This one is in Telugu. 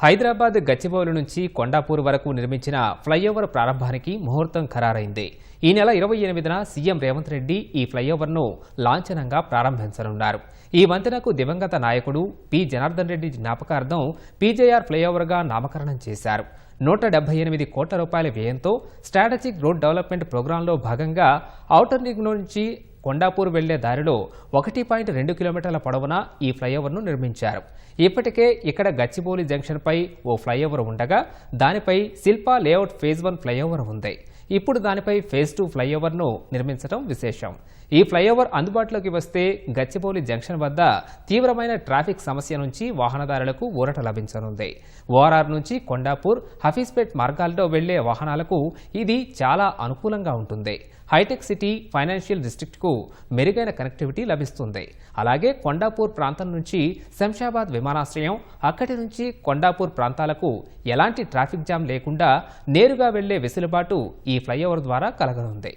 హైదరాబాద్ గచ్చిబౌలి నుంచి కొండాపూర్ వరకు నిర్మించిన ఫ్లైఓవర్ ప్రారంభానికి ముహూర్తం ఖరారైంది. ఈ నెల 28న సీఎం రేవంత్ రెడ్డి ఈ ఫ్లైఓవర్ను లాంఛనంగా ప్రారంభించనున్నారు. ఈ వంతెనకు దివంగత నాయకుడు పి జనార్దన్ రెడ్డి జ్ఞాపకార్థం పీజేఆర్ ఫ్లైఓవర్గా నామకరణం చేశారు. 178 కోట్ల రూపాయల వ్యయంతో స్ట్రాటజిక్ రోడ్ డెవలప్మెంట్ ప్రోగ్రాంలో భాగంగా ఔటర్ రింగ్ నుంచి కొండాపూర్ వెళ్లే దారిలో 1.2 కిలోమీటర్ల పొడవున ఈ ఫ్లైఓవర్ను నిర్మించారు. ఇప్పటికే ఇక్కడ గచ్చిబౌలి జంక్షన్పై ఓ ఫ్లైఓవర్ ఉండగా దానిపై శిల్పా లేఅవుట్ ఫేజ్ 1 ఫ్లైఓవర్ ఉంది. ఇప్పుడు దానిపై ఫేజ్ 2 ఫ్లైఓవర్ను నిర్మించడం విశేషం. ఈ ఫ్లైఓవర్ అందుబాటులోకి వస్తే గచ్చిబౌలి జంక్షన్ వద్ద తీవ్రమైన ట్రాఫిక్ సమస్య నుంచి వాహనదారులకు ఊరట లభించనుంది. ఓఆర్ఆర్ నుంచి కొండాపూర్, హఫీజ్పేట్ మార్గాల్లో వెళ్లే వాహనాలకు ఇది చాలా అనుకూలంగా ఉంటుంది. హైటెక్ సిటీ, ఫైనాన్షియల్ డిస్ట్రిక్ట్కు మెరుగైన కనెక్టివిటీ లభిస్తుంది. అలాగే కొండాపూర్ ప్రాంతం నుంచి శంషాబాద్ విమానాశ్రయం, అక్కడి నుంచి కొండాపూర్ ప్రాంతాలకు ఎలాంటి ట్రాఫిక్ జామ్ లేకుండా నేరుగా వెళ్లే వెసులుబాటు ఈ ఫ్లైఓవర్ ద్వారా కలగనుంది.